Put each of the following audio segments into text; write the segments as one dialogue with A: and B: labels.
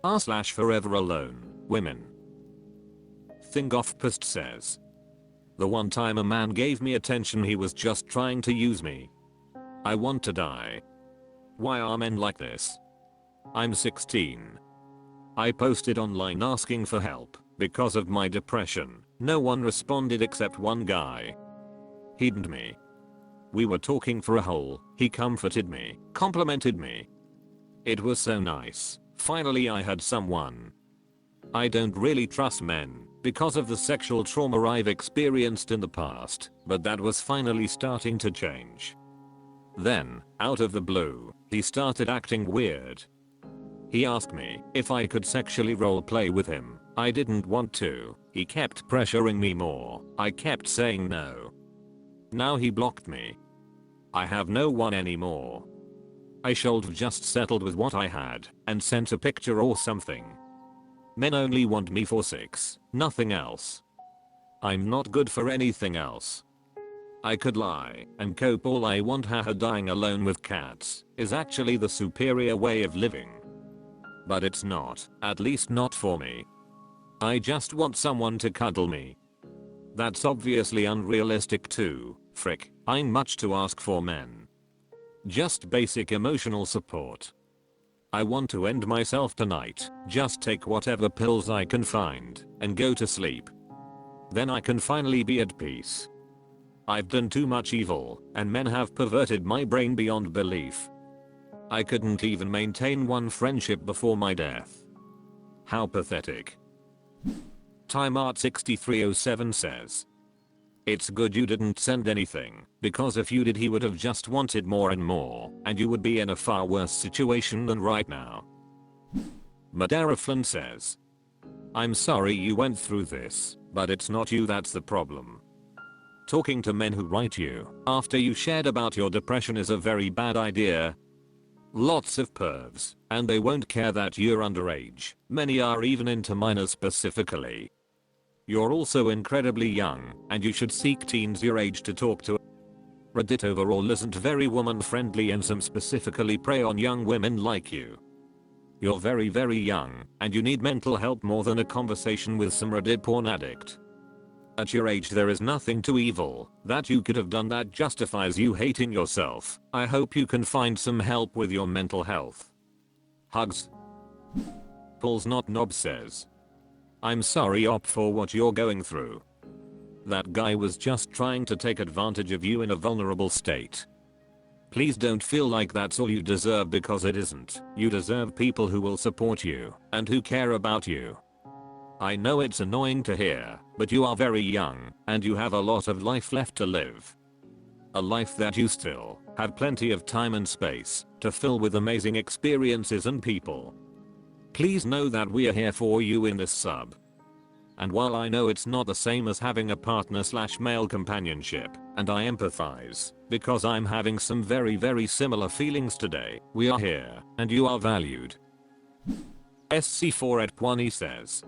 A: r/ForeverAloneWomen. Thingoffpost says, the one time a man gave me attention he was just trying to use me. I want to die. Why are men like this? I'm 16. I posted online asking for help because of my depression. No one responded except one guy. He DM'd me. We were talking for a whole, he comforted me, complimented me. It was so nice. Finally I had someone. I don't really trust men because of the sexual trauma I've experienced in the past, but that was finally starting to change. Then, out of the blue, he started acting weird. He asked me if I could sexually roleplay with him. I didn't want to. He kept pressuring me more. I kept saying no. Now he blocked me. I have no one anymore. I should have just settled with what I had and sent a picture or something. Men only want me for sex, nothing else. I'm not good for anything else. I could lie and cope all I want. Haha, dying alone with cats is actually the superior way of living. But it's not, at least not for me. I just want someone to cuddle me. That's obviously unrealistic too, frick, I'm much to ask for men. Just basic emotional support. I want to end myself tonight, just take whatever pills I can find and go to sleep. Then I can finally be at peace. I've done too much evil and men have perverted my brain beyond belief. I couldn't even maintain one friendship before my death. How pathetic. TimeArt6307 says, it's good you didn't send anything, because if you did he would have just wanted more and more, and you would be in a far worse situation than right now. Madara Flynn says, I'm sorry you went through this, but it's not you that's the problem. Talking to men who write you after you shared about your depression is a very bad idea. Lots of pervs, and they won't care that you're underage. Many are even into minors specifically. You're also incredibly young, and you should seek teens your age to talk to. Reddit overall isn't very woman friendly and some specifically prey on young women like you. You're very young, and you need mental help more than a conversation with some Reddit porn addict. At your age there is nothing too evil that you could have done that justifies you hating yourself. I hope you can find some help with your mental health. Hugs. Paul's Not Knob says, I'm sorry Op for what you're going through. That guy was just trying to take advantage of you in a vulnerable state. Please don't feel like that's all you deserve because it isn't. You deserve people who will support you and who care about you. I know it's annoying to hear, but you are very young and you have a lot of life left to live. A life that you still have plenty of time and space to fill with amazing experiences and people. Please know that we are here for you in this sub. And while I know it's not the same as having a partner/male companionship, and I empathize, because I'm having some very similar feelings today, we are here, and you are valued. SC4@20 says,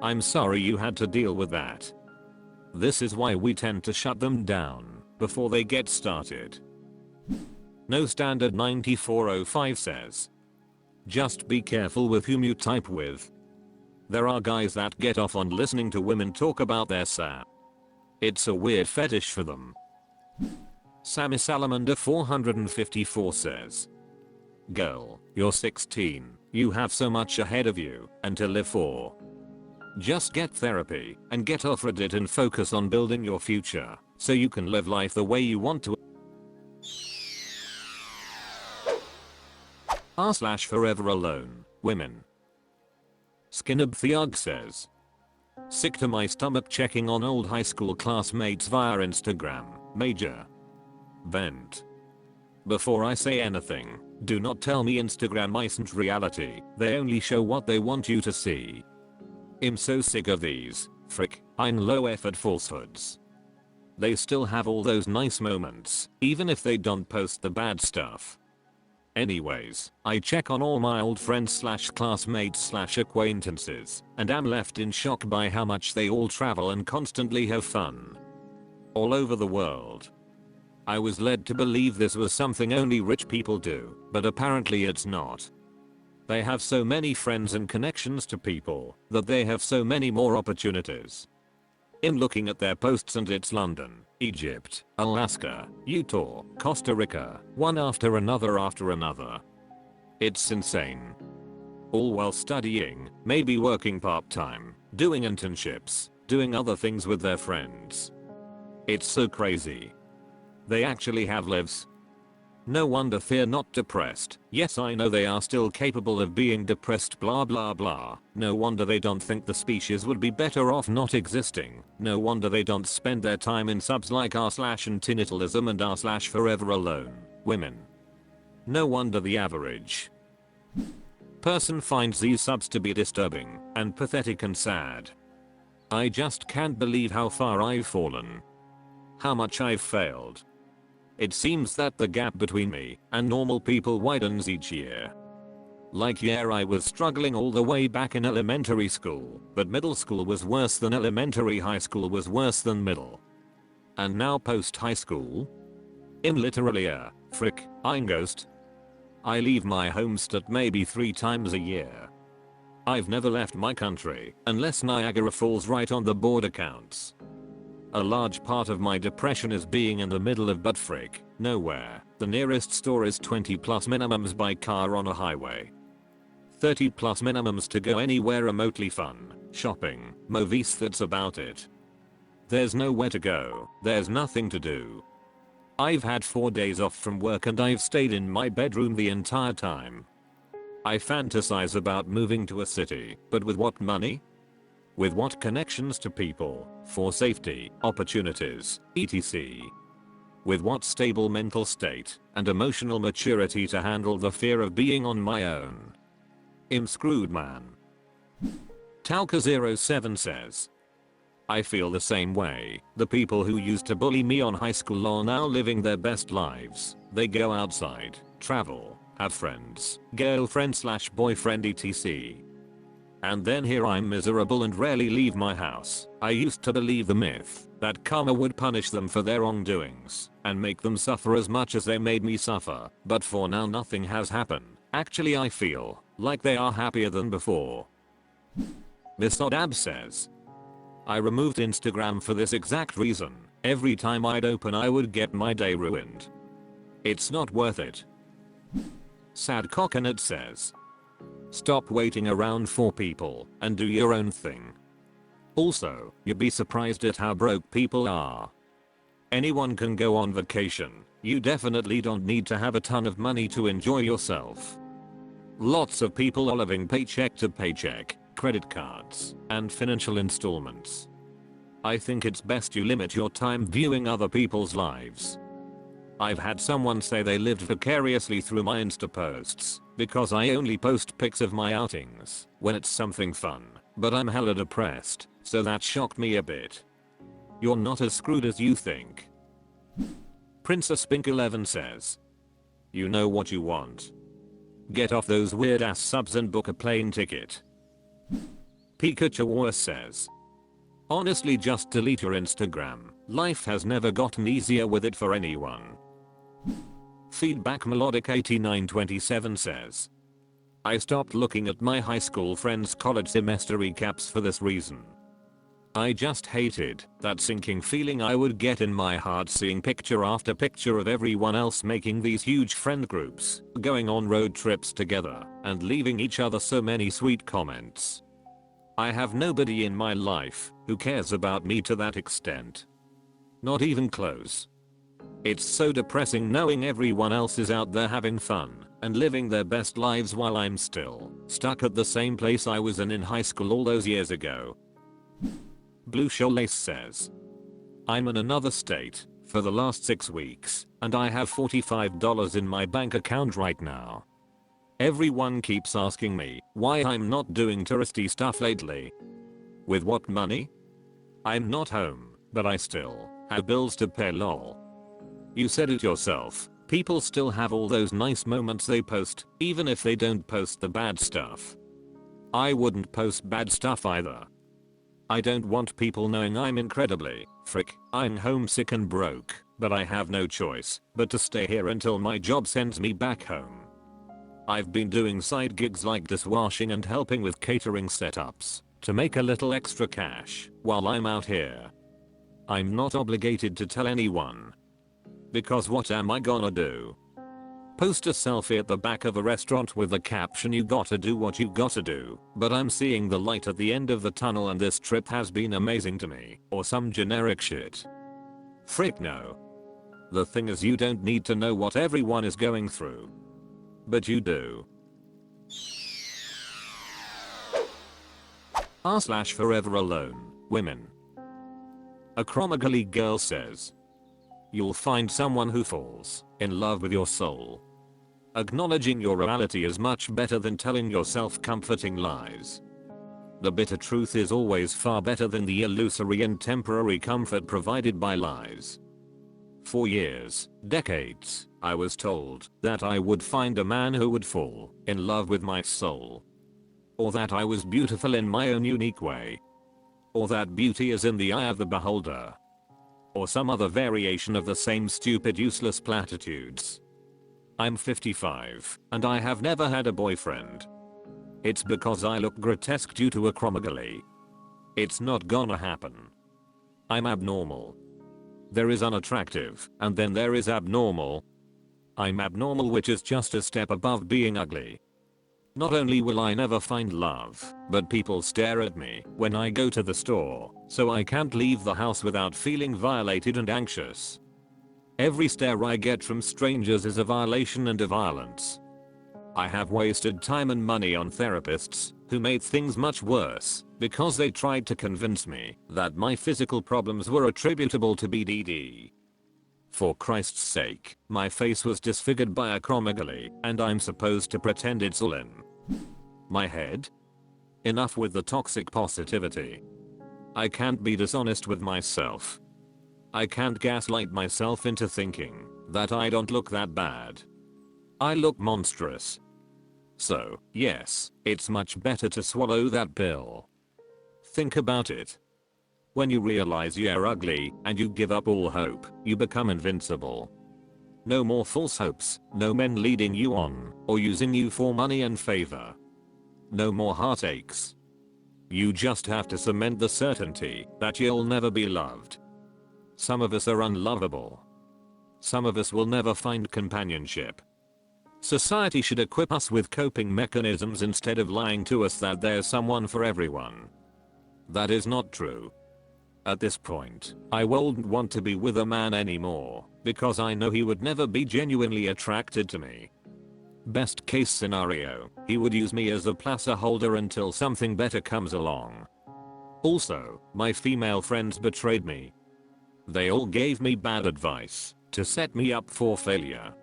A: I'm sorry you had to deal with that. This is why we tend to shut them down before they get started. No Standard 9405 says, just be careful with whom you type with. There are guys that get off on listening to women talk about their sap. It's a weird fetish for them. Sammy Salamander 454 says, girl, you're 16, you have so much ahead of you and to live for. Just get therapy and get off Reddit and focus on building your future so you can live life the way you want to. r/ForeverAloneWomen. Skinabtheog says, sick to my stomach checking on old high school classmates via Instagram. Major. Vent. Before I say anything, do not tell me Instagram isn't reality. They only show what they want you to see. I'm so sick of these, frick, low effort falsehoods. They still have all those nice moments, even if they don't post the bad stuff. Anyways, I check on all my old friends/classmates/acquaintances, and am left in shock by how much they all travel and constantly have fun. All over the world. I was led to believe this was something only rich people do, but apparently it's not. They have so many friends and connections to people that they have so many more opportunities. In looking at their posts, and it's London, Egypt, Alaska, Utah, Costa Rica, one after another. It's insane. All while studying, maybe working part-time, doing internships, doing other things with their friends. It's so crazy. They actually have lives. No wonder they're not depressed. Yes, I know they are still capable of being depressed, blah blah blah. No wonder they don't think the species would be better off not existing. No wonder they don't spend their time in subs like r/antinatalism and r/ForeverAloneWomen. No wonder the average person finds these subs to be disturbing and pathetic and sad. I just can't believe how far I've fallen. How much I've failed. It seems that the gap between me and normal people widens each year. Like, yeah, I was struggling all the way back in elementary school, but middle school was worse than elementary, high school was worse than middle. And now post high school? In literally a frick, I'm ghost. I leave my homestead maybe 3 times a year. I've never left my country, unless Niagara Falls right on the border counts. A large part of my depression is being in the middle of butt frick nowhere. The nearest store is 20 plus minimums by car on a highway. 30 plus minimums to go anywhere remotely fun, shopping, movies, that's about it. There's nowhere to go, there's nothing to do. I've had 4 days off from work and I've stayed in my bedroom the entire time. I fantasize about moving to a city, but with what money? With what connections to people, for safety, opportunities, etc. With what stable mental state and emotional maturity to handle the fear of being on my own? I'm screwed, man. Talca07 says, I feel the same way. The people who used to bully me on high school are now living their best lives. They go outside, travel, have friends, girlfriend/boyfriend etc. And then here I'm miserable and rarely leave my house. I used to believe the myth that karma would punish them for their wrongdoings and make them suffer as much as they made me suffer, but for now nothing has happened. Actually, I feel like they are happier than before. Miss Odab says, I removed Instagram for this exact reason. Every time I'd open I would get my day ruined. It's not worth it. Sad Coconut says, stop waiting around for people and do your own thing. Also, you'd be surprised at how broke people are. Anyone can go on vacation. You definitely don't need to have a ton of money to enjoy yourself. Lots of people are living paycheck to paycheck, credit cards, and financial installments. I think it's best you limit your time viewing other people's lives. I've had someone say they lived vicariously through my Insta posts because I only post pics of my outings when it's something fun, but I'm hella depressed, so that shocked me a bit. You're not as screwed as you think. Princess Pink 11 says, you know what you want. Get off those weird ass subs and book a plane ticket. Pikachu Wars says, honestly, just delete your Instagram. Life has never gotten easier with it for anyone. Feedback Melodic 8927 says, I stopped looking at my high school friends' college semester recaps for this reason. I just hated that sinking feeling I would get in my heart seeing picture after picture of everyone else making these huge friend groups, going on road trips together, and leaving each other so many sweet comments. I have nobody in my life who cares about me to that extent. Not even close. It's so depressing knowing everyone else is out there having fun and living their best lives while I'm still stuck at the same place I was in high school all those years ago. Blue Sholace says, I'm in another state for the last 6 weeks and I have $45 in my bank account right now. Everyone keeps asking me why I'm not doing touristy stuff lately. With what money? I'm not home, but I still have bills to pay, lol. You said it yourself, people still have all those nice moments they post, even if they don't post the bad stuff. I wouldn't post bad stuff either. I don't want people knowing I'm incredibly I'm homesick and broke, but I have no choice but to stay here until my job sends me back home. I've been doing side gigs like dishwashing and helping with catering setups to make a little extra cash while I'm out here. I'm not obligated to tell anyone. Because what am I gonna do? Post a selfie at the back of a restaurant with the caption "You gotta do what you gotta do, but I'm seeing the light at the end of the tunnel and this trip has been amazing to me," or some generic shit. Frick no. The thing is, you don't need to know what everyone is going through. But you do. r/ForeverAloneWomen. A Chromagali girl says, "You'll find someone who falls in love with your soul. Acknowledging your reality is much better than telling yourself comforting lies. The bitter truth is always far better than the illusory and temporary comfort provided by lies." For years, decades, I was told that I would find a man who would fall in love with my soul. Or that I was beautiful in my own unique way. Or that beauty is in the eye of the beholder. Or some other variation of the same stupid useless platitudes. I'm 55, and I have never had a boyfriend. It's because I look grotesque due to acromegaly. It's not gonna happen. I'm abnormal. There is unattractive, and then there is abnormal. I'm abnormal, which is just a step above being ugly. Not only will I never find love, but people stare at me when I go to the store, so I can't leave the house without feeling violated and anxious. Every stare I get from strangers is a violation and a violence. I have wasted time and money on therapists who made things much worse because they tried to convince me that my physical problems were attributable to BDD. For Christ's sake, my face was disfigured by acromegaly, and I'm supposed to pretend it's all in my head? Enough with the toxic positivity. I can't be dishonest with myself. I can't gaslight myself into thinking that I don't look that bad. I look monstrous. So, yes, it's much better to swallow that pill. Think about it. When you realize you're ugly and you give up all hope, you become invincible. No more false hopes, no men leading you on or using you for money and favor. No more heartaches. You just have to cement the certainty that you'll never be loved. Some of us are unlovable. Some of us will never find companionship. Society should equip us with coping mechanisms instead of lying to us that there's someone for everyone. That is not true. At this point, I wouldn't want to be with a man anymore because I know he would never be genuinely attracted to me. Best case scenario, he would use me as a placeholder until something better comes along. Also, my female friends betrayed me. They all gave me bad advice to set me up for failure.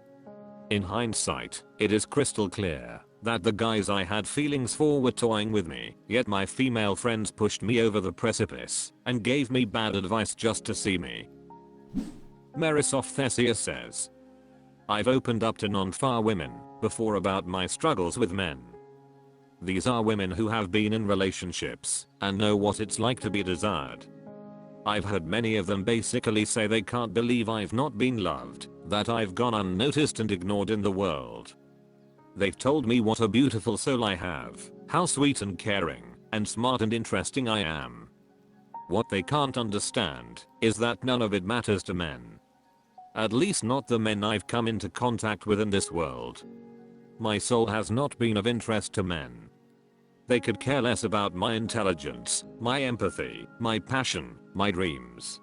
A: In hindsight, it is crystal clear that the guys I had feelings for were toying with me, yet my female friends pushed me over the precipice and gave me bad advice just to see me. Marisof Thessia says, "I've opened up to non-FAR women before about my struggles with men. These are women who have been in relationships and know what it's like to be desired. I've heard many of them basically say they can't believe I've not been loved, that I've gone unnoticed and ignored in the world. They've told me what a beautiful soul I have, how sweet and caring, and smart and interesting I am. What they can't understand is that none of it matters to men. At least not the men I've come into contact with in this world. My soul has not been of interest to men. They could care less about my intelligence, my empathy, my passion, my dreams.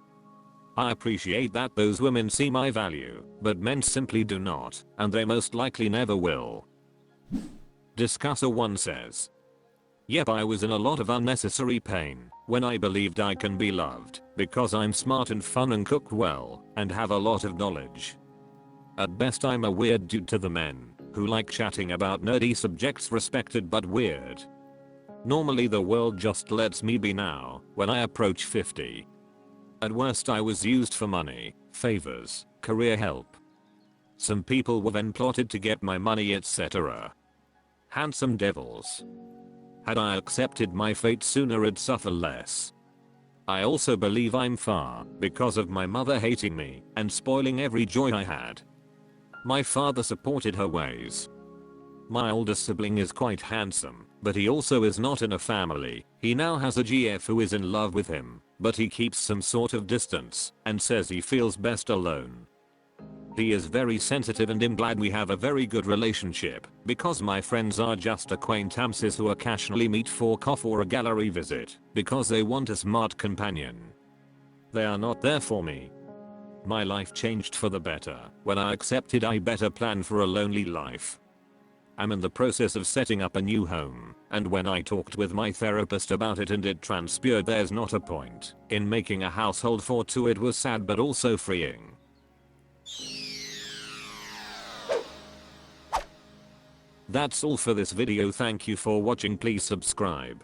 A: I appreciate that those women see my value, but men simply do not, and they most likely never will." Discusser1 says, "Yep, I was in a lot of unnecessary pain when I believed I can be loved because I'm smart and fun and cook well and have a lot of knowledge. At best I'm a weird dude to the men who like chatting about nerdy subjects, respected but weird. Normally the world just lets me be now when I approach 50. At worst I was used for money, favors, career help. Some people were then plotted to get my money, etc. Handsome devils. Had I accepted my fate sooner, I'd suffer less. I also believe I'm FAR because of my mother hating me and spoiling every joy I had. My father supported her ways. My oldest sibling is quite handsome, but he also is not in a family. He now has a GF who is in love with him, but he keeps some sort of distance and says he feels best alone. He is very sensitive and I'm glad we have a very good relationship because my friends are just acquaintances who occasionally meet for coffee or a gallery visit because they want a smart companion. They are not there for me. My life changed for the better when I accepted I better plan for a lonely life. I'm in the process of setting up a new home, and when I talked with my therapist about it and it transpired there's not a point in making a household for two. It was sad but also freeing. That's all for this video. Thank you for watching. Please subscribe.